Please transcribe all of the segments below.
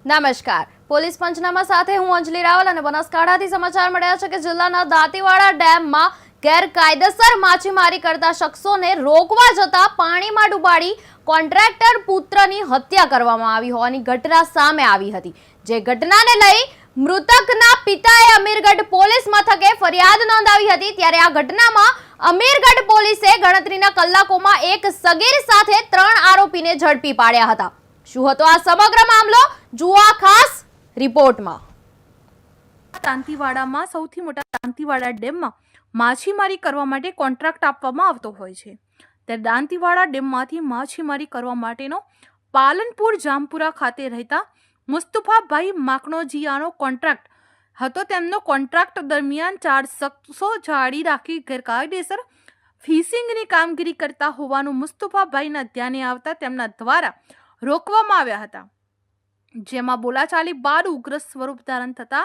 નમસ્કાર, પોલીસ પંચનામા સાથે હું અંજલિ રાવલ અને બનાસકાંઠાથી સમાચાર મળ્યા છે કે જિલ્લાના દાંતીવાડા ડેમમાં ગેરકાયદેસર માછીમારી કરતા શખ્સોને રોકવા જતા પાણીમાં ડૂબાડી કોન્ટ્રાક્ટર પુત્રની હત્યા કરવામાં આવી હોવાની ઘટના સામે આવી હતી। જે ઘટનાને લઈ મૃતકના પિતાએ અમીરગઢ પોલીસ મથકે ફરિયાદ નોંધાવી હતી। ત્યારે આ ઘટનામાં અમીરગઢ પોલીસે ગણતરીના કલાકોમાં એક સગીર સાથે 3 આરોપીને ઝડપી પાડ્યા હતા। શું હતો આ સમગ્ર મામલો, જુઓ આ ખાસ રિપોર્ટમાં। દાંતીવાડામાં સૌથી મોટા દાંતીવાડા ડેમમાં માછીમારી કરવા માટે કોન્ટ્રાક્ટ આપવામાં આવતો હોય છે। ત્યારે દાંતીવાડા ડેમમાંથી માછીમારી કરવા માટેનો પાલનપુર જામપુરા ખાતે રહેતા મુસ્તફાભાઈ માકણોજીયાનો કોન્ટ્રાક્ટ હતો। તેમનો કોન્ટ્રાક્ટ દરમિયાન 4 શખ્સો જાળી રાખી ગેરકાયદેસર ફિશિંગની કામગીરી કરતા હોવાનું મુસ્તફાભાઈના ધ્યાને આવતા તેમના દ્વારા રોકવામાં આવ્યા હતા। જેમાં બોલાચાલી બાદ ઉગ્ર સ્વરૂપ ધારણ થતા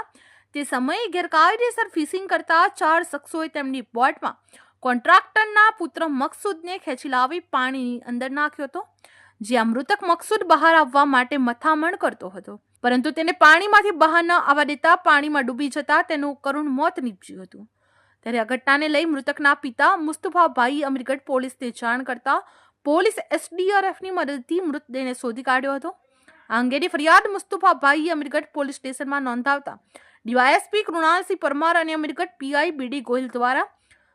તે સમયે ગેરકાયદેસર ફિશિંગ કરતા 4 શખ્સોએ તેમની બોટમાં કોન્ટ્રાક્ટરના પુત્ર મકસૂદને ખેંચી લાવી પાણીની અંદર નાખ્યો હતો। જ્યાં મૃતક મકસૂદ બહાર આવવા માટે મથામણ કરતો હતો, પરંતુ તેને પાણીમાંથી બહાર ન આવવા દેતા પાણીમાં ડૂબી જતા તેનું કરુણ મોત નીપજ્યું હતું। ત્યારે આ ઘટનાને લઈ મૃતકના પિતા મુસ્તફાભાઈ અમીરગઢ પોલીસને જાણ કરતા પોલીસ SDRFની મદદથી મૃતદેહને શોધી કાઢ્યો હતો। આ અંગેની ફરિયાદ મુસ્તફાભાઈ અમીરગઢ પોલીસ સ્ટેશનમાં નોંધાવતા DYSP કૃણાલસિંહ પરમાર અને અમીરગઢ PI BD ગોહિલ દ્વારા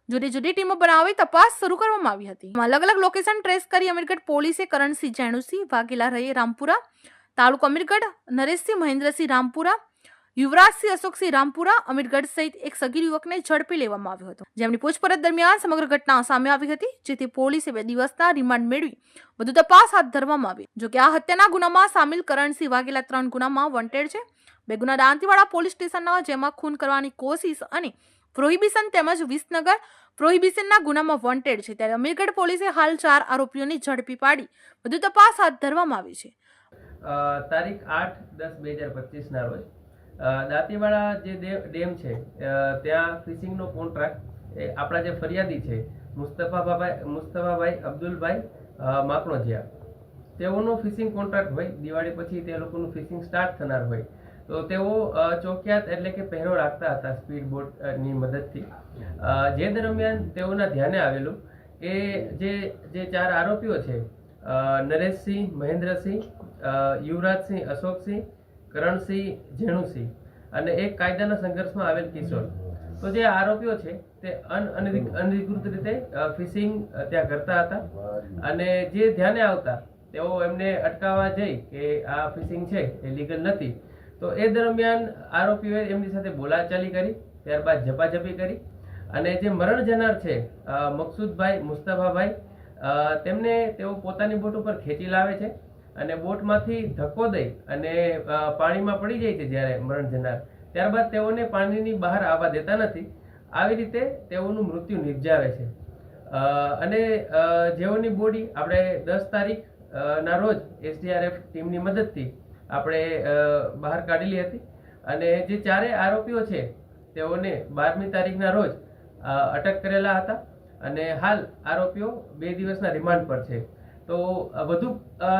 જુદી જુદી ટીમો બનાવી તપાસ શરૂ કરવામાં આવી હતી। અલગ અલગ લોકેશન ટ્રેસ કરી અમીરગઢ પોલીસે કરણસિંહ જેણુસિંહ વાઘેલા રહે રામપુરા, તાલુકો અમીરગઢ, નરેશસિંહ મહેન્દ્રસિંહ રામપુરા, યુવરાજસિંહ અશોકસિંહ રામપુરા, અમીરગઢ સહિત એક સગીર યુવકને ઝડપી લેવામાં આવ્યો હતો। જેમની પૂછપરછ દરમિયાન સમગ્ર ઘટના સામે આવી હતી, જેથી પોલીસે 2 દિવસના રિમાન્ડ મેળવી વધુ તપાસ હાથ ધરવામાં આવી। જો કે આ હત્યાના ગુનામાં સામેલ કરણસિંહ વાઘેલા 3 ગુનામાં વોન્ટેડ છે। 2 ગુના દાંતીવાડા પોલીસ સ્ટેશનના, જેમાં ખૂન કરવાની કોશિશ અને પ્રોહિબિશન તેમજ વિસનગર પ્રોહિબિશનના ગુનામાં વોન્ટેડ છે। ત્યારે અમીરગઢ પોલીસે હાલ 4 આરોપીઓને ઝડપી પાડી વધુ તપાસ હાથ ધરવામાં આવી છે। તારીખ 8/10/2025 ના રોજ દાંતીવાડા જે ડેમ છે ત્યાં ફિશિંગનો કોન્ટ્રાક્ટ આપણા જે ફરિયાદી છે મુસ્તફાભાઈ અબ્દુલભાઈ માકણોજીયા, તેઓનો ફિશિંગ કોન્ટ્રાક્ટ હોય। દિવાળી પછી તે લોકોનું ફિશિંગ સ્ટાર્ટ થનાર હોય, તો તેઓ ચોકિયાત એટલે કે પહેરો રાખતા હતા સ્પીડ બોટની મદદથી। જે દરમિયાન તેઓના ધ્યાને આવેલું કે જે 4 આરોપીઓ છે, નરેશસિંહ, મહેન્દ્રસિંહ, યુવરાજસિંહ અશોકસિંહ, કરણસિંહ જેણુસિંહ અને એક કાયદાના સંઘર્ષમાં આવેલ કિશોર, તો જે આરોપીઓ છે તે અનધિકૃત રીતે ફિશિંગ ત્યાં કરતા હતા। અને જે ધ્યાને આવતા તેઓ એમને અટકાવવા જઈ કે આ ફિશિંગ છે એ લીગલ નથી, તો એ દરમિયાન આરોપીઓએ એમની સાથે બોલાચાલી કરી, ત્યારબાદ ઝપાઝપી કરી અને જે મરણ જનાર છે મકસૂદભાઈ મુસ્તફાભાઈ, તેમને તેઓ પોતાની બોટ ઉપર ખેંચી લાવે છે અને બોટમાંથી ધક્કો દઈ અને પાણીમાં પડી જાય છે જ્યારે મરણ જનાર, ત્યારબાદ તેઓને પાણીની બહાર આવવા દેતા નથી। આવી રીતે તેઓનું મૃત્યુ નિપજાવે છે અને જેઓની બોડી આપણે 10 તારીખ ના રોજ SDRF ટીમની મદદથી આપણે બહાર કાઢેલી હતી અને જે 4 આરોપીઓ છે તેઓને 12મી તારીખના રોજ અટક કરેલા હતા અને હાલ આરોપીઓ 2 દિવસના રિમાન્ડ પર છે। તો વધુ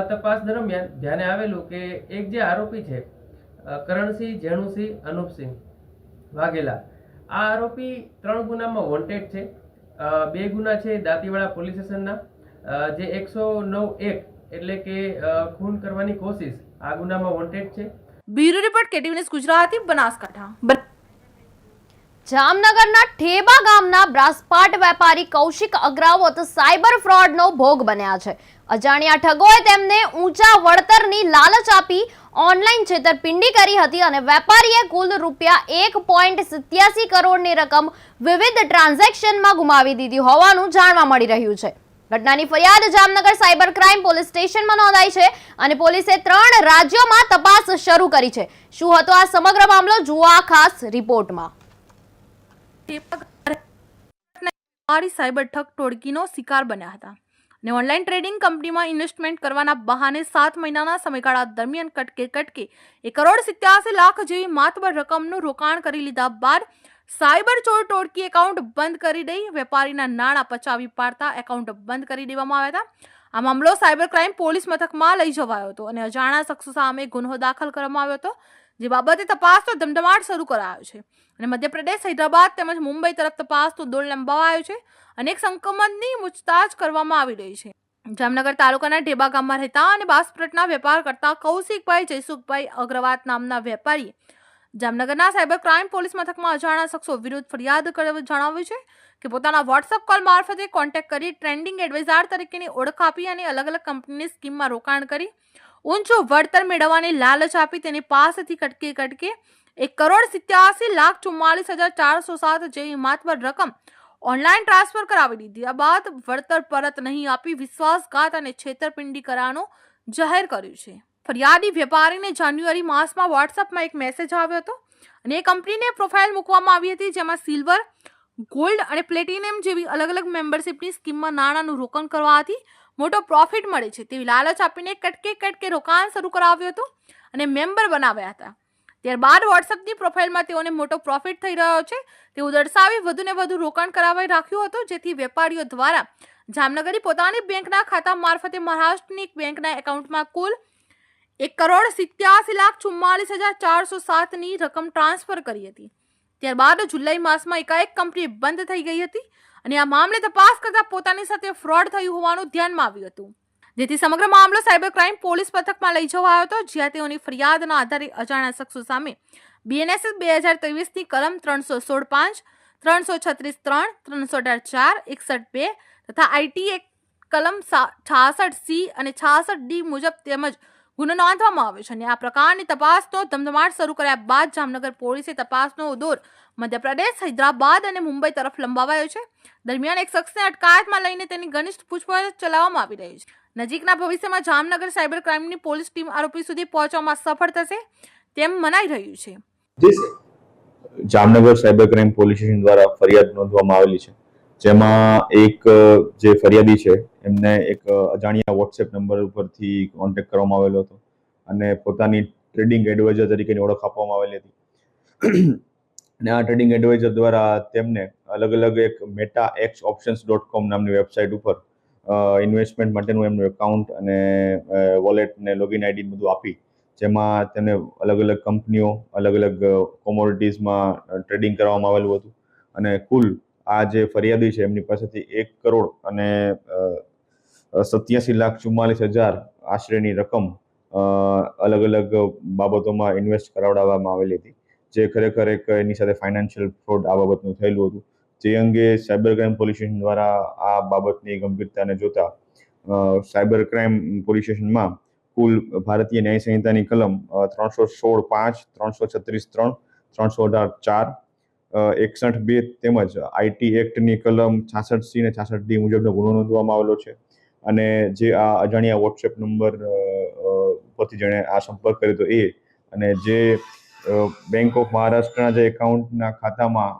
તપાસ દરમિયાન ધ્યાને આવેલું કે એક જે આરોપી છે કરણસિંહ જેણુસિંહ અનુપસિંહ વાઘેલા, આ આરોપી 3 ગુનામાં વોન્ટેડ છે। 2 ગુના છે દાંતીવાડા પોલીસ સ્ટેશનના, જે 109(1) એટલે કે ખૂન કરવાની કોશિશ, આ ગુનામાં વોન્ટેડ છે। Bureau report KTV news Gujarati, Banaskantha. જામનગરના ઠેબા ગામના બ્રાસપાટ વેપારી કૌશિક અગ્રાવત સાયબર ફ્રોડનો ભોગ બન્યા છે। અજાણ્યા ઠગોએ તેમને ઊંચા વળતરની લાલચ આપી ઓનલાઈન છેતરપિંડી કરી હતી અને વેપારીએ કુલ ₹1.87 કરોડની રકમ વિવિધ ટ્રાન્ઝેક્શનમાં ગુમાવી દીધી હોવાનું જાણવા મળી રહ્યું છે। ઘટનાની ફરિયાદ જામનગર સાયબર ક્રાઇમ પોલીસ સ્ટેશનમાં નોંધાઈ છે અને પોલીસે 3 રાજ્યોમાં તપાસ શરૂ કરી છે। શું હતો આ સમગ્ર મામલો, જુઓ આ ખાસ રિપોર્ટમાં। સાયબર ઠગ ટોળકીનો શિકાર બન્યા હતા અને ઓનલાઈન ટ્રેડિંગ કંપનીમાં ઇન્વેસ્ટમેન્ટ કરવાના બહાને 7 મહિનાના સમયગાળા દરમિયાન કટકે 1,87,00,000 જેવી માતબર રકમનું રોકાણ કરી લીધા બાદ સાયબર ચોર ટોળકી એકાઉન્ટ બંધ કરી દઈ વેપારીના નાણાં પચાવી પાડતા એકાઉન્ટ બંધ કરી દેવામાં આવ્યા હતા। આ મામલો સાયબર ક્રાઇમ પોલીસ મથકમાં લઈ જવાયો હતો અને અજાણ્યા શખ્સો સામે ગુનો દાખલ કરવામાં આવ્યો હતો, જે બાબતે તપાસનો ધમધમાટ શરૂ કરાયો છે અને મધ્યપ્રદેશ, હૈદરાબાદ તેમજ મુંબઈ તરફ તપાસનો દોર લંબાવાયો છે. અનેક સંકમતની પૂછતાછ કરવામાં આવી રહી છે. જામનગર તાલુકાના ઢેબા ગામમાં રહેતા અને બાસ્પ્રટના વેપાર કરતા કૌશિકભાઈ જયસુખભાઈ અગ્રવાત નામના વેપારીએ જામનગરના સાયબર ક્રાઇમ પોલીસ મથકમાં અજાણ્યા શખ્સો વિરુદ્ધ ફરિયાદ કરવા જણાવ્યું છે કે પોતાના વોટ્સએપ કોલ મારફતે કોન્ટેક્ટ કરી ટ્રેન્ડિંગ એડવાઇઝર તરીકેની ઓળખ આપી અને અલગ અલગ કંપનીની સ્કીમમાં રોકાણ કરી ઊંચું વળતર મેળવવાની લાલચ આપી તેની પાસેથી કટકે 1,87,44,407 જેવી માતબર રકમ ઓનલાઈન ટ્રાન્સફર કરાવી દીધી. આ બાદ વળતર પરત નહીં આપી વિશ્વાસઘાત અને છેતરપિંડી કરવાનું જાહેર કર્યું છે. ફરિયાદી વેપારીને જાન્યુઆરી માસમાં વોટ્સએપમાં એક મેસેજ આવ્યો હતો અને એ કંપનીને પ્રોફાઇલ મૂકવામાં આવી હતી, જેમાં સિલ્વર, ગોલ્ડ અને પ્લેટિનમ જેવી અલગ અલગ મેમ્બરશિપની સ્કીમમાં નાણાંનું રોકાણ કરવાથી મોટો પ્રોફિટ મળે છે તેવી લાલચ આપીને કટકે રોકાણ શરૂ કરાવ્યું હતું અને મેમ્બર બનાવ્યા હતા. ત્યારબાદ વોટ્સએપની પ્રોફાઇલમાં તેઓને મોટો પ્રોફિટ થઈ રહ્યો છે તેવું દર્શાવી વધુને વધુ રોકાણ કરાવી રાખ્યું હતું, જેથી વેપારીઓ દ્વારા જામનગરી પોતાની બેંકના ખાતા મારફતે મહારાષ્ટ્રની એક બેંકના એકાઉન્ટમાં કુલ 1,87,44,407ની રકમ ટ્રાન્સફર કરી હતી. ત્યારબાદ જુલાઈ માસમાં એકાએક કંપની બંધ થઈ ગઈ હતી અને આ મામલે તપાસ કરતા પોતાની સાથે ફ્રોડ થયું હોવાનું ધ્યાનમાં આવ્યું હતું, જેથી સમગ્ર મામલો સાયબર ક્રાઇમ પોલીસ મથકમાં લઈ જવાયો હતો, જ્યાં તેઓની ફરિયાદના આધારે અજાણ્યા શખ્સો સામે BNSS 2023ની કલમ 316(5), 336(3), 318(4), 61(2) તથા IT એક્ટ કલમ 66C અને 66D મુજબ તેમજ ગુનો નોંધવામાં આવ્યો છે અને આ પ્રકારની તપાસનો ધમધમાટ શરૂ કર્યા બાદ જામનગર પોલીસે તપાસનો દોર મધ્યપ્રદેશ, હૈદરાબાદ અને મુંબઈ તરફ લંબાવાયો છે. દરમિયાન એક શખ્સને અટકાયતમાં લઈને તેની ઘનિષ્ઠ પૂછપરછ ચલાવવામાં આવી રહી છે. નજીકના ભવિષ્યમાં જામનગર સાયબર ક્રાઇમની પોલીસ ટીમ આરોપી સુધી પહોંચવામાં સફળ થશે તેમ મનાઈ રહ્યું છે. Jamnagar cyber crime police station દ્વારા ફરિયાદ નોંધવામાં આવેલી છે, જેમાં એક જે ફરિયાદી છે એમને એક અજાણ્યા વોટ્સએપ નંબર ઉપરથી કોન્ટેક્ટ કરવામાં આવેલો હતો અને પોતાની ટ્રેડિંગ એડવાઇઝર તરીકેની ઓળખ આપવામાં આવેલી હતી. અને આ ટ્રેડિંગ એડવાઇઝર દ્વારા તેમને અલગ અલગ એક metaxoptions.com નામની વેબસાઇટ ઉપર ઇન્વેસ્ટમેન્ટ માટેનું એમનું એકાઉન્ટ અને વોલેટ ને લોગિન આઈડી બધું આપી, જેમાં તેમને અલગ અલગ કંપનીઓ, અલગ અલગ કોમોડિટીઝમાં ટ્રેડિંગ કરવામાં આવેલું હતું અને કુલ આ જે ફરિયાદી છે એમની પાસેથી 1,87,44,407 આશરેની રકમ અલગ અલગ બાબતોમાં ઇન્વેસ્ટ કરાવડાવવામાં આવેલી હતી, જે ખરેખર એક એની સાથે ફાઇનાન્શિયલ ફ્રોડ આ બાબતનું થયેલું હતું. જે અંગે સાયબર ક્રાઇમ પોલીસ સ્ટેશન દ્વારા આ બાબતની ગંભીરતાને જોતા સાયબર ક્રાઇમ પોલીસ સ્ટેશનમાં કુલ ભારતીય ન્યાય સંહિતાની કલમ 316(5), 336(3), 318(4), 61(2) તેમજ IT એક્ટની કલમ 66C અને 66D મુજબનો ગુનો નોંધવામાં આવેલો છે. અને જે આ અજાણ્યા વોટ્સએપ નંબર પરથી જેણે આ સંપર્ક કર્યો હતો એ અને જે બેંક ઓફ મહારાષ્ટ્રના જે એકાઉન્ટના ખાતામાં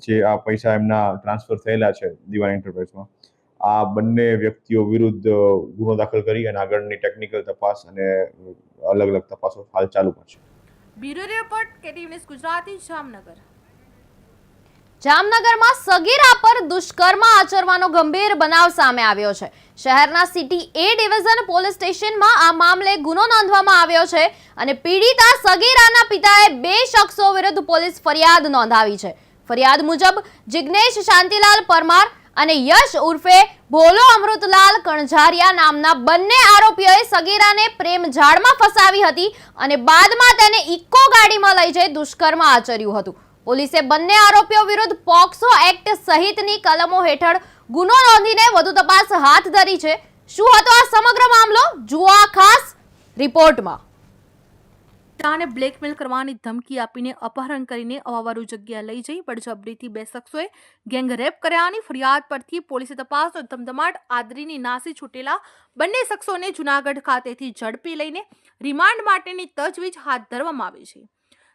જે આ પૈસા એમના ટ્રાન્સફર થયેલા છે દિવાન એન્ટરપ્રાઇઝમાં, આ બંને વ્યક્તિઓ વિરુદ્ધ ગુનો દાખલ કરી અને આગળની ટેકનિકલ તપાસ અને અલગ અલગ તપાસો હાલ ચાલુ છે. Bureau report KTV news Gujarati, Jamnagar. જામનગરમાં સગીરા પર દુષ્કર્મ આચરવાનો ગંભીર બનાવ સામે આવ્યો છે. શહેરના સિટી A ડિવિઝન પોલીસ સ્ટેશનમાં આ મામલે ગુનો નોંધવામાં આવ્યો છે અને પીડિતા સગીરાના પિતાએ 2 શખ્સો વિરુદ્ધ પોલીસ ફરિયાદ નોંધાવી છે. ફરિયાદ મુજબ જિગ્નેશ શાંતિલાલ પરમાર અને યશ ઉર્ફે ભોલો અમૃતલાલ કણઝારિયા નામના બંને આરોપીઓએ સગીરાને પ્રેમ જાળમાં ફસાવી હતી અને બાદમાં તેને ઇકો ગાડીમાં લઈ જઈ દુષ્કર્મ આચર્યું હતું. પોલીસે બંને આરોપીઓ વિરુદ્ધ પોક્સો એક્ટ સહિતની કલમો હેઠળ ગુનો નોંધીને વધુ તપાસ હાથ ધરી છે. શું હતો આ સમગ્ર મામલો, જુઓ આ ખાસ રિપોર્ટમાં. તાને બ્લેકમેલ કરવાની ધમકી આપીને અપહરણ કરીને અવાવરૂ જગ્યા લઈ જઈ બળજબરીથી 2 શખ્સોએ ગેંગ રેપ કર્યાની ફરિયાદ પરથી પોલીસે તપાસનો ધમધમાટ આદરીને નાસી છૂટેલા બંને શખ્સોને જૂનાગઢ ખાતેથી ઝડપી લઈને રિમાન્ડ માટેની તજવીજ હાથ ધરવામાં આવી છે.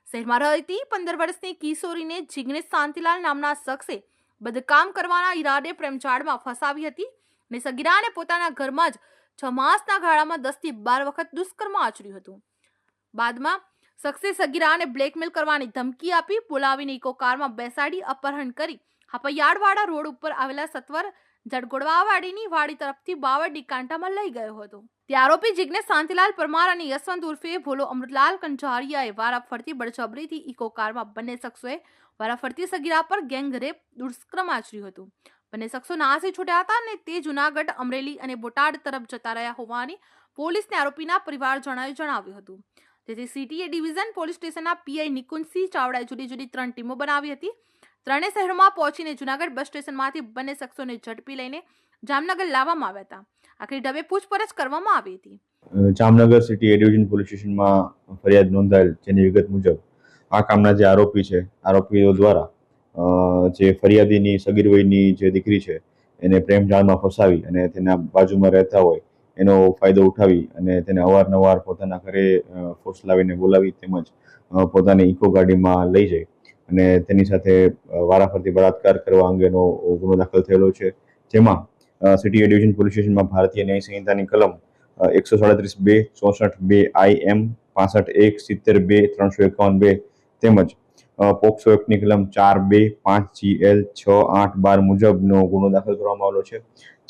શહેરમાં રહેતી 15 વર્ષની કિશોરીને જિગ્નેશ શાંતિલાલ નામના શખ્સે બદકામ કરવાના ઈરાદે પ્રેમજાળમાં ફસાવી હતી અને સગીરાને પોતાના ઘરમાં જ 6 માસના ગાળામાં 10 થી 12 વખત દુષ્કર્મ આચર્યું હતું. બાદમાં શખ્સે સગીરાને બ્લેકમેલ કરવાની ધમકી આપી બોલાવીને ઇકો કારમાં બેસાડી અપહરણ કરી હાપૈયાડવાડા રોડ ઉપર આવેલા સત્વર જડગોડવાવાડીની વાડી તરફથી બાવળડી કાંટામાં લઈ ગયો હતો. તે આરોપી જિજ્ઞેશ શાંતિલાલ પરમાર અને યશવંત ઉર્ફે ભોલો અમૃતલાલ કંજારિયાએ વારાફરતી બળજબરીથી ઇકો કારમાં બંને શખ્સોએ વારાફરતી સગીરા પર ગેંગ રેપ દુષ્કર્મ આચર્યું હતું. બંને શખ્સો નાસી છૂટ્યા હતા અને તે જુનાગઢ, અમરેલી અને બોટાદ તરફ જતા રહ્યા હોવાની પોલીસને આરોપીના પરિવારજનોએ જણાવ્યું હતું. જેથી સિટી એ ડિવિઝન પોલીસ સ્ટેશનના પીઆઈ નિકુંજસિંહ ચાવડાએ જુદી 3 ટીમો બનાવી હતી. ત્રણેય શહેરોમાં પહોંચીને જુનાગઢ બસ સ્ટેશનમાંથી બંને શખ્સોને ઝડપી લઈને જામનગર લાવવામાં આવ્યા હતા. આખરી ઢબે પૂછપરછ કરવામાં આવી હતી. જામનગર સિટી એ ડિવિઝન પોલીસ સ્ટેશનમાં ફરિયાદ નોંધાયેલ જેની વિગત મુજબ આ કામના જે આરોપી છે, આરોપીઓ દ્વારા જે ફરિયાદીની સગીર વયની જે દીકરી છે એને પ્રેમ જાળમાં ફસાવી અને તેના બાજુમાં રહેતા હોય એનો ફાયદો ઉઠાવી અને તેને અવારનવાર પોતાના ઘરે ફોર્સ લાવીને બોલાવી તેમજ પોતાની ઇકો ગાડીમાં લઈ જઈ અને તેની સાથે વારાફરતી બળાત્કાર કરવા અંગેનો ગુનો દાખલ થયેલો છે. જેમાં સિટી એ ડિવિઝન પોલીસ સ્ટેશનમાં ભારતીય ન્યાય સંહિતાની કલમ 137(2), 64(2) IM, 65(1), 70(2), 351(2) તેમજ પોક્સો એક્ટની કલમ 4(2), 5 GL, 6, 8, 12 મુજબનો ગુનો દાખલ કરવામાં આવેલો છે.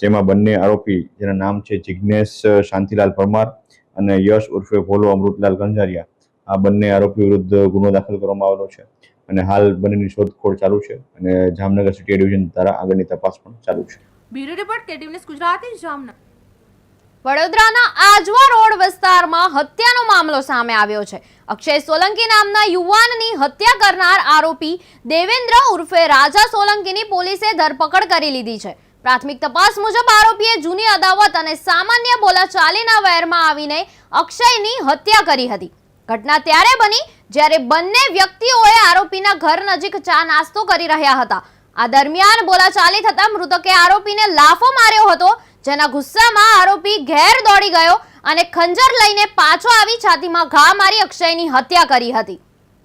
જેમાં બંને આરોપી જેના નામ છે જિજ્ઞેશ શાંતિલાલ પરમાર અને યશ ઉર્ફે ભોલો અમૃતલાલ કંજારિયા, આ બંને આરોપી વિરુદ્ધ ગુનો દાખલ કરવામાં આવેલો છે અને હાલ બંનેની શોધખોળ ચાલુ છે અને જામનગર સિટી ડિવિઝન દ્વારા આગળની તપાસ પણ ચાલુ છે. Bureau report KTV news Gujarati, Jamnagar. વડોદરાના આજવા રોડ વિસ્તારમાં હત્યાનો મામલો સામે આવ્યો છે. અક્ષય સોલંકી નામના યુવાનની હત્યા કરનાર આરોપી દેવેન્દ્ર ઉર્ફે રાજા સોલંકીની પોલીસે ધરપકડ કરી લીધી છે. પ્રાથમિક તપાસ મુજબ આરોપીએ જૂની અદાવત અને સામાન્ય બોલાચાલીના વેરમાં આવીને અક્ષયની હત્યા કરી હતી. ઘટના ત્યારે બની જ્યારે બંને વ્યક્તિઓએ આરોપીના ઘર નજીક ચા નાસ્તો કરી રહ્યા હતા. આ દરમિયાન બોલાચાલી થતા મૃતકે આરોપીને લાફો માર્યો હતો, જેના ગુસ્સામાં આરોપી ઘેર દોડી ગયો અને ખંજર લઈને પાછો આવી છાતીમાં ઘા મારી અક્ષયની હત્યા કરી હતી.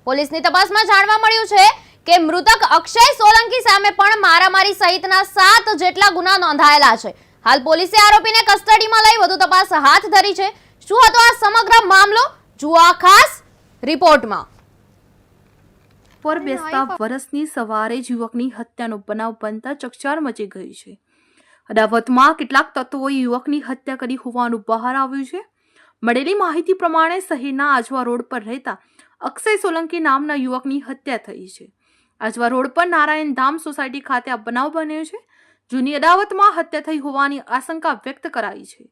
પોલીસની તપાસમાં જાણવા મળ્યું છે કે મૃતક અક્ષય સોલંકી સામે પણ મારામારી સહિતના 7 જેટલા ગુના નોંધાયેલા છે. હાલ પોલીસે આરોપીને કસ્ટડીમાં લઈ વધુ તપાસ હાથ ધરી છે. શું હતો આ સમગ્ર મામલો, જુઓ આ ખાસ રિપોર્ટમાં. પર બેસતા વર્ષની સવારે જ યુવકની હત્યાનો બનાવ બનતા ચકચાર મચી ગઈ છે. અદાવતમાં કેટલાક તત્વોએ યુવકની હત્યા કરી હોવાનું બહાર આવ્યું છે. મળેલી માહિતી પ્રમાણે શહેરના આજવા રોડ પર રહેતા અક્ષય સોલંકી નામના યુવકની હત્યા થઈ છે. આજવા રોડ પર નારાયણ ધામ સોસાયટી ખાતે આ બનાવ બન્યો છે. જૂની અદાવતમાં હત્યા થઈ હોવાની આશંકા વ્યક્ત કરાઈ છે.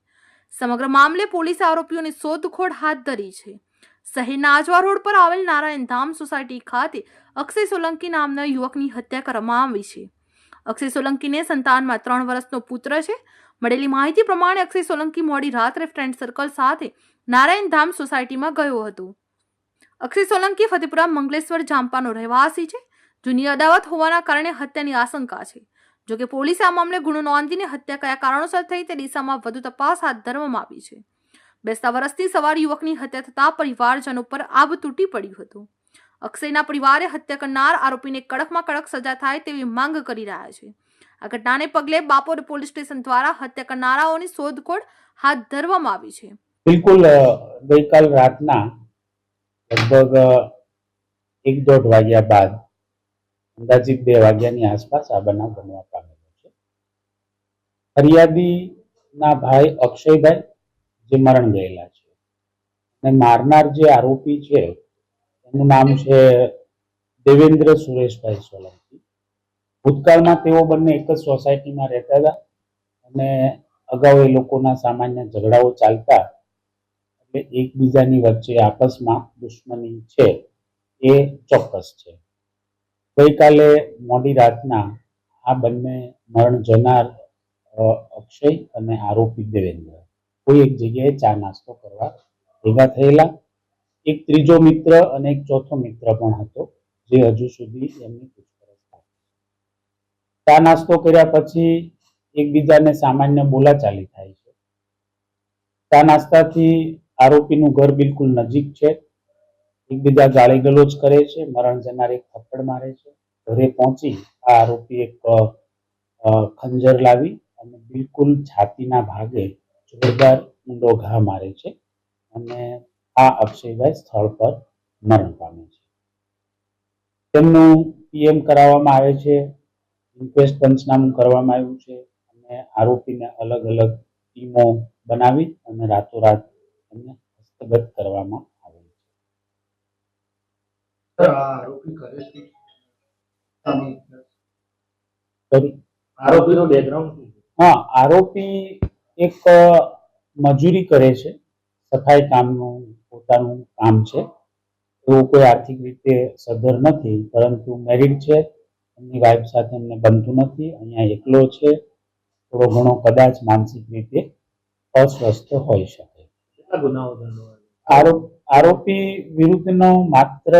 સમગ્ર મામલે પોલીસે આરોપીઓની શોધખોળ હાથ ધરી છે. શહેરના આજવા રોડ પર આવેલ નારાયણ ધામ સોસાયટી ખાતે અક્ષય સોલંકી નામના યુવકની હત્યા કરવામાં આવી છે. અક્ષય સોલંકીને સંતાનમાં 3 વર્ષનો પુત્ર છે. મળેલી માહિતી પ્રમાણે અક્ષય સોલંકી મોડી રાત્રે ફ્રેન્ડ સર્કલ સાથે નારાયણ ધામ સોસાયટીમાં ગયો હતો. અક્ષય સોલંકી ફતેપુરા મંગલેશ્વર જામપાનો રહેવાસી છે. જૂની અદાવત હોવાના કારણે હત્યાની આશંકા છે. જોકે પોલીસે આ મામલે ગુનો નોંધીને હત્યા કયા કારણોસર થઈ તે દિશામાં વધુ તપાસ હાથ ધરવામાં આવી છે. બેસતા વર્ષની સવાર યુવકની હત્યા થતા પરિવારજનો પર આબ તૂટી પડ્યું હતું. અક્ષયના પરિવારે હત્યા કરનાર આરોપીને કડકમાં કડક સજા થાય તેવી માંગ કરી રહ્યા છે. આ ઘટનાને પગલે બાપોર પોલીસ સ્ટેશન દ્વારા હત્યા કરનારાઓની શોધખોળ હાથ ધરવામાં આવી છે. બિલકુલ ગઈકાલ રાતના લગભગ 1-1.5 વાગ્યા બાદ અંદાજિત 2 વાગ્યાની આસપાસ આ બનાવ બનવા પામેલો છે. ફરિયાદીના ભાઈ અક્ષયભાઈ જે મરણ ગયેલા છે અને મારનાર જે આરોપી છે એનું નામ છે દેવેન્દ્ર સુરેશભાઈ સોલંકી. ભૂતકાળમાં તેઓ બંને એક જ સોસાયટીમાં રહેતા હતા અને અગાઉ એ લોકોના સામાન્ય ઝઘડાઓ ચાલતા એટલે એકબીજાની વચ્ચે આપસમાં દુશ્મની છે એ ચોક્કસ છે. ગઈકાલે મોડી રાતના આ બંને મરણ જનાર અક્ષય અને આરોપી દેવેન્દ્ર કોઈ એક જગ્યાએ ચા નાસ્તો કરવા ભેગા થયેલા. એક ત્રીજો મિત્ર અને એક ચોથો મિત્ર પણ હતો જે હજુ સુધી એમની પૂછપરછ થાય. ચા નાસ્તો કર્યા પછી એકબીજાને સામાન્ય બોલાચાલી થાય છે. ચા નાસ્તાથી આરોપીનું ઘર બિલકુલ નજીક છે. એકબીજા ગાળી ગલોચ કરે છે. મરણ જનાર એક થપ્પડ મારે છે. ઘરે પહોંચી આ આરોપી એક ખંજર લાવી અને બિલકુલ છાતીના ભાગે જોરદાર ઊંડો ઘા મારે છે અને આ અક્ષયભાઈ સ્થળ પર મરણ પામે છે. તેમનું પીએમ કરાવવામાં આવે છે. ઇન્ક્વેસ્ટ પંચનામું કરવામાં આવ્યું છે અને અને આરોપીને અલગ અલગ ટીમો બનાવી અને રાતોરાત એમને હસ્તગત કરવામાં આવે છે. આરોપીનું બેકગ્રાઉન્ડ હા, આરોપી એક મજૂરી કરે છે, સફાઈ કામનું પોતાનું કામ છે. એવું કોઈ આર્થિક રીતે સદ્ધર નથી, પરંતુ મેરિડ છે. એમની વાઈફ સાથે એમને બનતું નથી. અહીંયા એકલો છે. થોડો ઘણો કદાચ માનસિક રીતે અસ્વસ્થ હોઈ શકે. કેટલા ગુનાઓ ધંધો આરોપી વિરુદ્ધનો માત્ર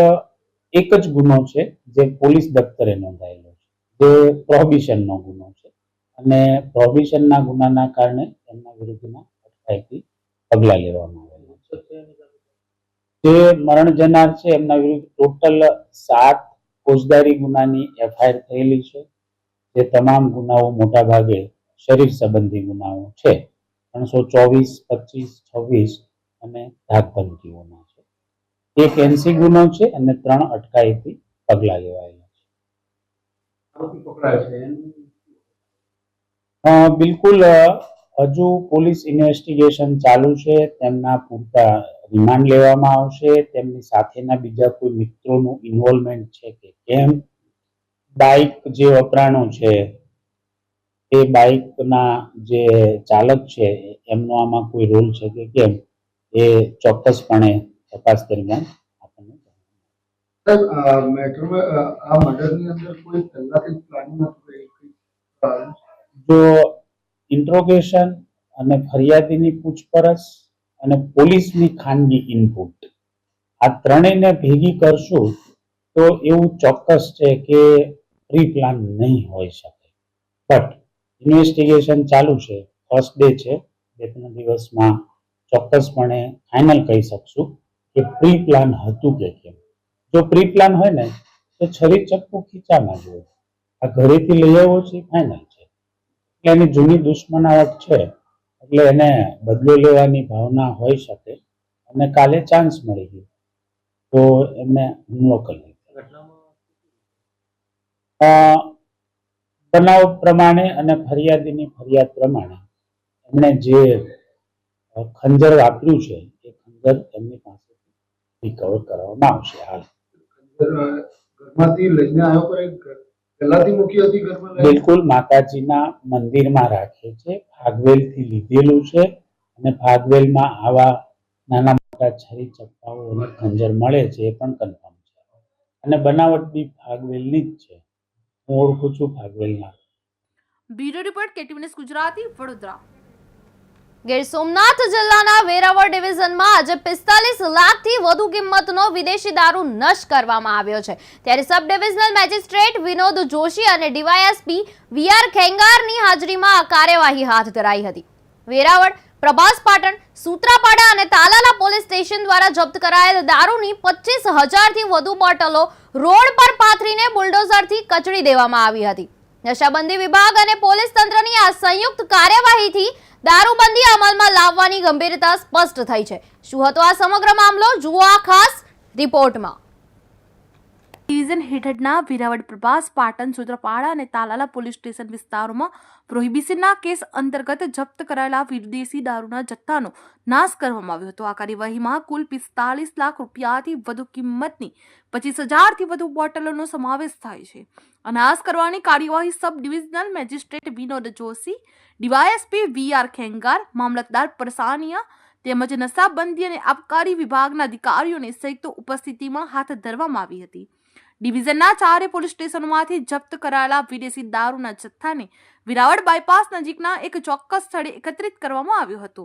એક જ ગુનો છે જે પોલીસ દફતરે નોંધાયેલો છે, જે પ્રોહિબિશનનો ગુનો છે. અને પ્રોહિબિશનના ગુનાના કારણે એમના વિરુદ્ધમાં અટકાયતી પગલાં લેવામાં આવેલા છે. જે મરણ જનાર છે એમના વિરુદ્ધ ટોટલ 7 ફોજદારી ગુનાની એફઆઈઆર થયેલી છે. જે તમામ ગુનાઓ મોટા ભાગે શરીર સંબંધી ગુનાઓ છે. 324, 25, 26 અને ધાકધમકીઓના છે. એક એનસી ગુનો છે અને 3 અટકાયતી પગલાં લેવાયેલા છે. આરોપી પકડાયો છે બિલકુલ, હજુ પોલીસ ઇન્વેસ્ટિગેશન ચાલુ છે. તેમના પૂરતા રિમાન્ડ લેવામાં આવશે. તેમની સાથેના બીજા કોઈ મિત્રોનું ઇન્વોલ્વમેન્ટ છે કે કેમ, બાઇક જે વપરાણું છે એ બાઇકના જે ચાલક છે એમનો આમાં કોઈ રોલ છે કે કેમ, એ ચોક્કસપણે તપાસ દરમિયાન આપણને આ મર્ડરની અંદર કોઈ પહેલાથી પ્લાનિંગ હતું? જો ઇન્ટ્રોગેશન અને ફરિયાદીની પૂછપરછ અને પોલીસની ખાનગી ઇનપુટ આ ત્રણેયને ભેગી કરશું તો એવું ચોક્કસ છે કે પ્રી પ્લાન નહીં હોઈ શકે. બટ ઇન્વેસ્ટિગેશન ચાલુ છે, ફર્સ્ટ ડે છે. 2-3 દિવસમાં ચોક્કસપણે ફાઇનલ કહી શકશું કે પ્રી પ્લાન હતું કે કેમ. જો પ્રી પ્લાન હોય ને તો છરી ચપ્પુ ખીચામાં જ હોય. આ ઘરેથી લઈ આવ્યો છે ફાઇનલ છે, એટલે એની જૂની દુશ્મનાવટ છે, એટલે એને બદલો લેવાની ભાવના હોઈ શકે અને કાલે ચાન્સ મળી ગયો તો એમને હુમલો કરી દીધો. બનાવ પ્રમાણે અને ફરિયાદીની ફરિયાદ પ્રમાણે એમણે જે ખંજર વાપર્યું છે એ ખંજર એમની પાસેથી રિકવર કરવામાં આવશે. હાલ ઘરમાંથી લઈને આવ્યો પર પહેલાથી મૂકી હતી ઘરમાં? બિલકુલ, માતાજીના મંદિરમાં રાખે છે. ફાગવેલથી લીધેલું છે અને ફાગવેલમાં આવા નાના મોટા છરી ચપ્પાઓ અને ખંજર મળે છે એ પણ કન્ફર્મ છે. અને બનાવટ બી ફાગવેલની જ છે. હું ઓળખું છું ફાગવેલના. Bureau report KTV news Gujarati, Vadodara. Gir Somnath જિલ્લાના વેરાવળ ડિવિઝનમાં આજે 45 લાખથી વધુ કિંમતનો વિદેશી દારૂ નષ્ટ કરવામાં આવ્યો છે. ત્યારે સબ ડિવિઝનલ મેજિસ્ટ્રેટ વિનોદ જોશી અને ડીવાયએસપી વીઆર ખેંગારની હાજરીમાં આ કાર્યવાહી હાથ ધરાઈ હતી. વેરાવળ, પ્રભાસ પાટણ, સૂત્રાપાડા અને તાલાલા પોલીસ સ્ટેશન દ્વારા જપ્ત કરાયેલ દારૂની 25,000થી વધુ બોટલો રોડ પર પાથરીને બુલડોઝરથી કચડી દેવામાં આવી હતી. નશાબંધી વિભાગ અને પોલીસ તંત્રની આ સંયુક્ત કાર્યવાહીથી દારૂબંધી અમલમાં લાવવાની ગંભીરતા સ્પષ્ટ થઈ છે. શું હતો આ સમગ્ર મામલો, જુઓ આ ખાસ રિપોર્ટમાં. ડિવિઝન હેઠળના વેરાવળ, પ્રભાસ પાટણ, સૂત્રાપાડા અને તાલાલા પોલીસ સ્ટેશન વિસ્તારોમાં પ્રોહિબિશનના કેસ અંતર્ગત જપ્ત કરાયેલા વિદેશી દારૂના જથ્થાનો નાશ કરવામાં આવ્યો હતો. આ કાર્યવાહીમાં કુલ 45 લાખ રૂપિયાથી વધુ કિંમતની 25,000થી વધુ બોટલોનો સમાવેશ થાય છે. આ નાશ કરવાની કાર્યવાહી sub divisional magistrate Vinod Joshi, DySP VR Khengar, મામલતદાર પરસાનિયા તેમજ નશાબંધી અને આબકારી વિભાગના અધિકારીઓની સંયુક્ત ઉપસ્થિતિમાં હાથ ધરવામાં આવી હતી. ડિવિઝનના 4 પોલીસ સ્ટેશનોમાંથી જપ્ત કરાયેલા વિદેશી દારૂના જથ્થાને વેરાવળ બાયપાસ નજીકના એક ચોક્કસ સ્થળે એકત્રિત કરવામાં આવ્યો હતો.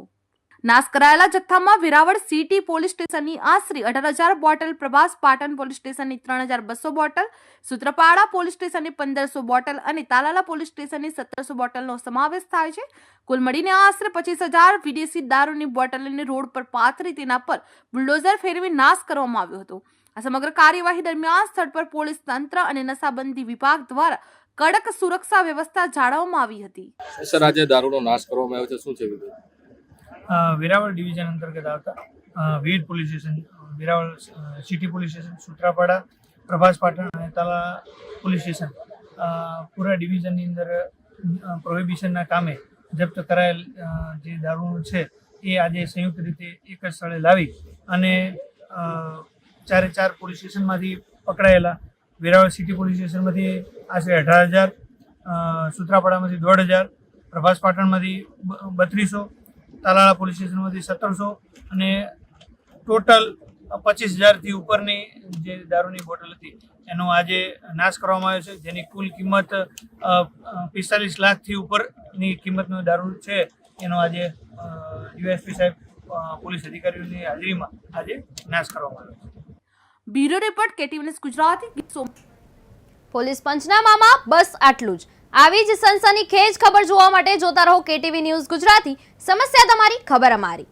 નાશ કરાયેલા જથ્થામાં વેરાવળ સિટી પોલીસ સ્ટેશનની આશરે 18,000 બોટલ, પ્રભાસ પાટણ પોલીસ સ્ટેશનની 3,200 બોટલ, સૂત્રાપાડા પોલીસ સ્ટેશનની 1,500 બોટલ અને તાલાલા પોલીસ સ્ટેશનની 1,700 બોટલનો સમાવેશ થાય છે. કુલ મળીને આશરે 25,000 વિદેશી દારૂની બોટલોને રોડ પર પાથરી તેના પર બુલડોઝર ફેરવી નાશ કરવામાં આવ્યો હતો. આ સમગ્ર કાર્યવાહી દરમિયાન સ્થળ પર પોલીસ તંત્ર અને નશાબંધી વિભાગ દ્વારા કડક સુરક્ષા વ્યવસ્થા જાળવવામાં આવી હતી. સર, આજે દારૂનો નાશ કરવામાં આવ્યો છે, શું છે વિગત? વેરાવળ ડિવિઝન અંતર્ગત આવતા વિવિધ police station, Veraval city police station, Sutrapada, Prabhas Patan અને તાલા પોલીસ સ્ટેશન પૂરા ડિવિઝનની અંદર પ્રોહિબિશનના કામે જપ્ત કરાયેલ જે દારૂ છે એ આજે સંયુક્ત રીતે એક જ સ્થળે લાવી અને 4 પોલીસ સ્ટેશનમાંથી પકડાયેલા વેરાવળ સિટી પોલીસ સ્ટેશનમાંથી આશરે 18,000, સૂત્રાપાડામાંથી 1,500, પ્રભાસ પાટણમાંથી 3200, તાલાળા પોલીસ સ્ટેશનમાંથી 1700 અને ટોટલ 25,000થી ઉપરની જે દારૂની બોટલ હતી એનો આજે નાશ કરવામાં આવ્યો છે, જેની કુલ કિંમત 45 લાખથી ઉપરની કિંમતનો દારૂ છે એનો આજે યુએસપી સાહેબ પોલીસ અધિકારીઓની હાજરીમાં આજે નાશ કરવામાં આવ્યો છે. Bureau report KTV news Gujarati. Police પંચનામામાં બસ આટલું જ. આવી જ સનસનીખેજ ખબર જોવા માટે જોતા રહો કેટીવી ન્યૂઝ ગુજરાતી. સમસ્યા તમારી, ખબર અમારી.